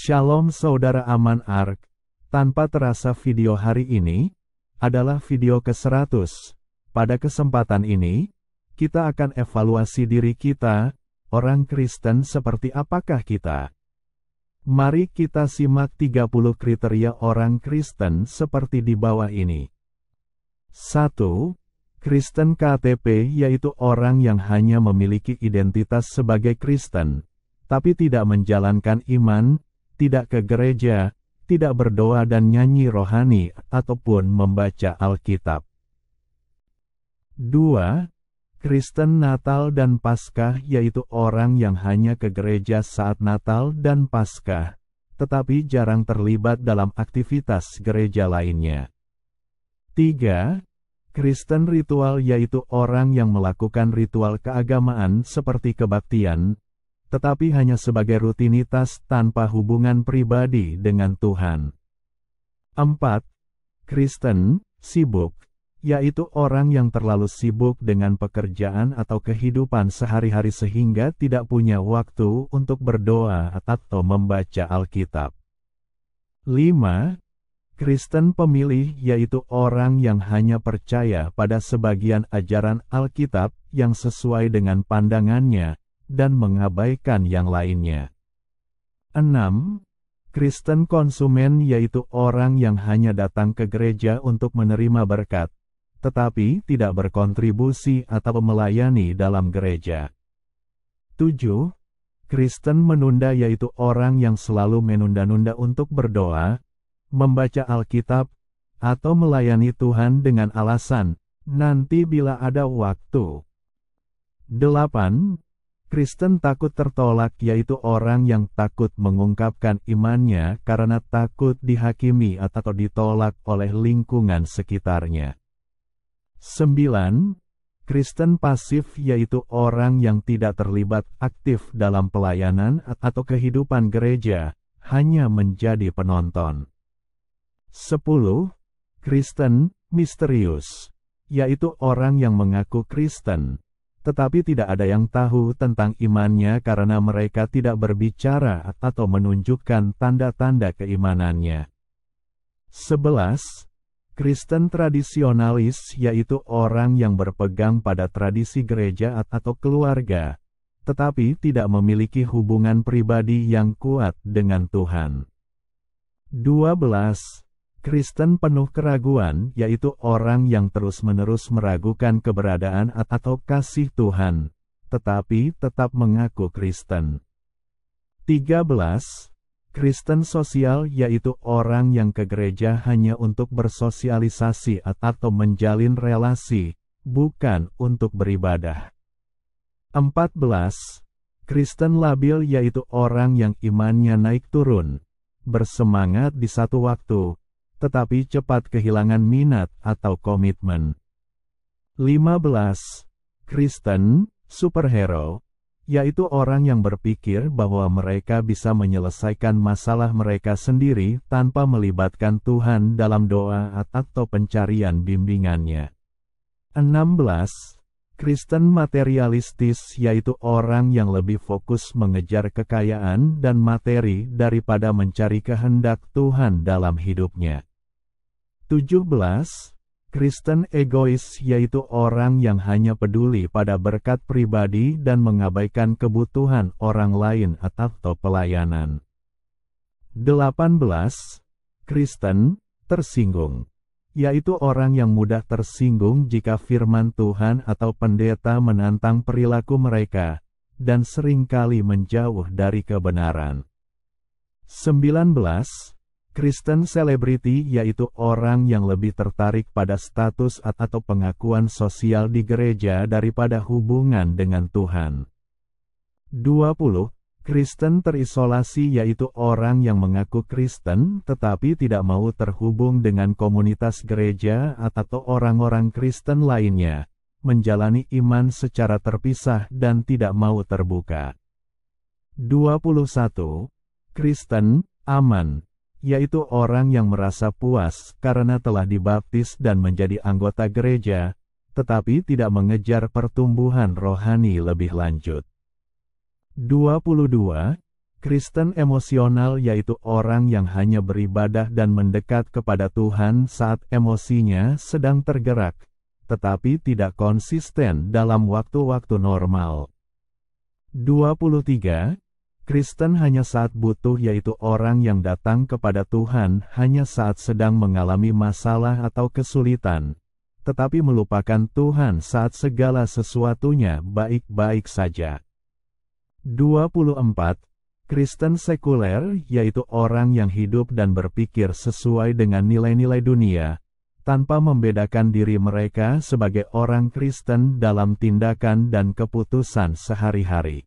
Shalom saudara Aman Ark, tanpa terasa video hari ini adalah video ke-100. Pada kesempatan ini, kita akan evaluasi diri kita, orang Kristen seperti apakah kita. Mari kita simak 30 kriteria orang Kristen seperti di bawah ini. 1. Kristen KTP yaitu orang yang hanya memiliki identitas sebagai Kristen, tapi tidak menjalankan iman, tidak ke gereja, tidak berdoa dan nyanyi rohani, ataupun membaca Alkitab. 2. Kristen Natal dan Paskah yaitu orang yang hanya ke gereja saat Natal dan Paskah, tetapi jarang terlibat dalam aktivitas gereja lainnya. 3. Kristen ritual yaitu orang yang melakukan ritual keagamaan seperti kebaktian, tetapi hanya sebagai rutinitas tanpa hubungan pribadi dengan Tuhan. 4. Kristen sibuk, yaitu orang yang terlalu sibuk dengan pekerjaan atau kehidupan sehari-hari sehingga tidak punya waktu untuk berdoa atau membaca Alkitab. 5. Kristen pemilih yaitu orang yang hanya percaya pada sebagian ajaran Alkitab yang sesuai dengan pandangannya, dan mengabaikan yang lainnya. 6. Kristen konsumen yaitu orang yang hanya datang ke gereja untuk menerima berkat, tetapi tidak berkontribusi atau melayani dalam gereja. 7. Kristen menunda yaitu orang yang selalu menunda-nunda untuk berdoa, membaca Alkitab, atau melayani Tuhan dengan alasan, nanti bila ada waktu. 8. Kristen takut tertolak yaitu orang yang takut mengungkapkan imannya karena takut dihakimi atau ditolak oleh lingkungan sekitarnya. 9. Kristen pasif yaitu orang yang tidak terlibat aktif dalam pelayanan atau kehidupan gereja, hanya menjadi penonton. 10. Kristen misterius, yaitu orang yang mengaku Kristen, tetapi tidak ada yang tahu tentang imannya karena mereka tidak berbicara atau menunjukkan tanda-tanda keimanannya. 11. Kristen tradisionalis yaitu orang yang berpegang pada tradisi gereja atau keluarga, tetapi tidak memiliki hubungan pribadi yang kuat dengan Tuhan. 12. Kristen penuh keraguan yaitu orang yang terus-menerus meragukan keberadaan atau kasih Tuhan, tetapi tetap mengaku Kristen. 13. Kristen sosial yaitu orang yang ke gereja hanya untuk bersosialisasi atau menjalin relasi, bukan untuk beribadah. 14. Kristen labil yaitu orang yang imannya naik turun, bersemangat di satu waktu, tetapi cepat kehilangan minat atau komitmen. 15. Kristen superhero, yaitu orang yang berpikir bahwa mereka bisa menyelesaikan masalah mereka sendiri tanpa melibatkan Tuhan dalam doa atau pencarian bimbingannya. 16. Kristen materialistis yaitu orang yang lebih fokus mengejar kekayaan dan materi daripada mencari kehendak Tuhan dalam hidupnya. 17. Kristen egois yaitu orang yang hanya peduli pada berkat pribadi dan mengabaikan kebutuhan orang lain atau pelayanan. 18. Kristen tersinggung, yaitu orang yang mudah tersinggung jika firman Tuhan atau pendeta menantang perilaku mereka, dan seringkali menjauh dari kebenaran. 19. Kristen selebriti yaitu orang yang lebih tertarik pada status atau pengakuan sosial di gereja daripada hubungan dengan Tuhan. 20. Kristen terisolasi yaitu orang yang mengaku Kristen tetapi tidak mau terhubung dengan komunitas gereja atau orang-orang Kristen lainnya, menjalani iman secara terpisah dan tidak mau terbuka. 21. Kristen aman, yaitu orang yang merasa puas karena telah dibaptis dan menjadi anggota gereja, tetapi tidak mengejar pertumbuhan rohani lebih lanjut. 22. Kristen emosional yaitu orang yang hanya beribadah dan mendekat kepada Tuhan saat emosinya sedang tergerak, tetapi tidak konsisten dalam waktu-waktu normal. 23. Kristen hanya saat butuh yaitu orang yang datang kepada Tuhan hanya saat sedang mengalami masalah atau kesulitan, tetapi melupakan Tuhan saat segala sesuatunya baik-baik saja. 24. Kristen sekuler yaitu orang yang hidup dan berpikir sesuai dengan nilai-nilai dunia, tanpa membedakan diri mereka sebagai orang Kristen dalam tindakan dan keputusan sehari-hari.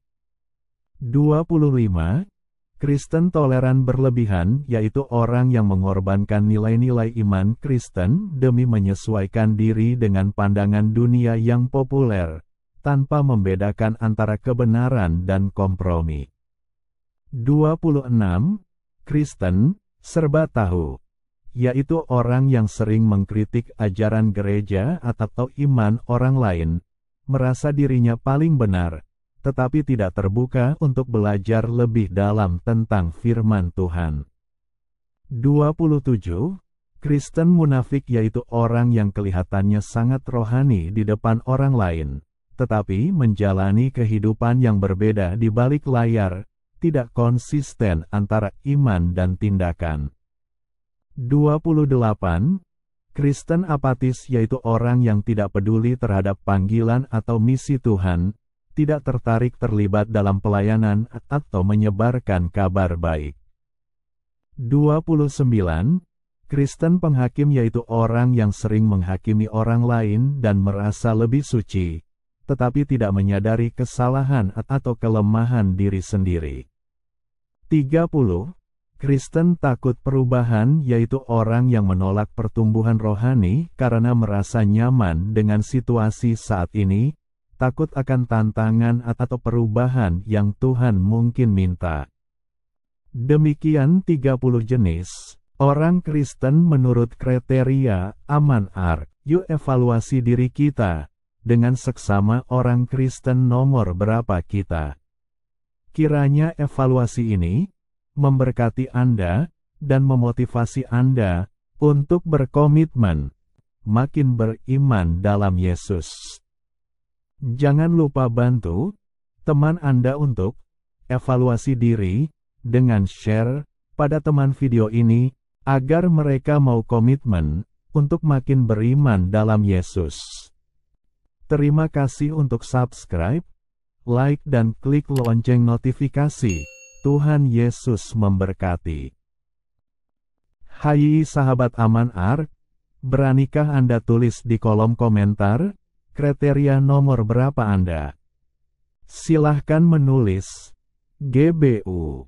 25. Kristen toleran berlebihan yaitu orang yang mengorbankan nilai-nilai iman Kristen demi menyesuaikan diri dengan pandangan dunia yang populer, tanpa membedakan antara kebenaran dan kompromi. 26. Kristen serba tahu, yaitu orang yang sering mengkritik ajaran gereja atau iman orang lain, merasa dirinya paling benar, tetapi tidak terbuka untuk belajar lebih dalam tentang firman Tuhan. 27. Kristen munafik yaitu orang yang kelihatannya sangat rohani di depan orang lain, tetapi menjalani kehidupan yang berbeda di balik layar, tidak konsisten antara iman dan tindakan. 28. Kristen apatis yaitu orang yang tidak peduli terhadap panggilan atau misi Tuhan, tidak tertarik terlibat dalam pelayanan atau menyebarkan kabar baik. 29. Kristen penghakim yaitu orang yang sering menghakimi orang lain dan merasa lebih suci, tetapi tidak menyadari kesalahan atau kelemahan diri sendiri. 30. Kristen takut perubahan yaitu orang yang menolak pertumbuhan rohani karena merasa nyaman dengan situasi saat ini, takut akan tantangan atau perubahan yang Tuhan mungkin minta. Demikian 30 jenis orang Kristen menurut kriteria Aman Ark. Yuk evaluasi diri kita, dengan seksama orang Kristen nomor berapa kita. Kiranya evaluasi ini memberkati Anda dan memotivasi Anda untuk berkomitmen makin beriman dalam Yesus. Jangan lupa bantu teman Anda untuk evaluasi diri dengan share pada teman video ini agar mereka mau komitmen untuk makin beriman dalam Yesus. Terima kasih untuk subscribe, like dan klik lonceng notifikasi. Tuhan Yesus memberkati. Hai sahabat Aman Ark, beranikah Anda tulis di kolom komentar kriteria nomor berapa Anda? Silahkan menulis GBU.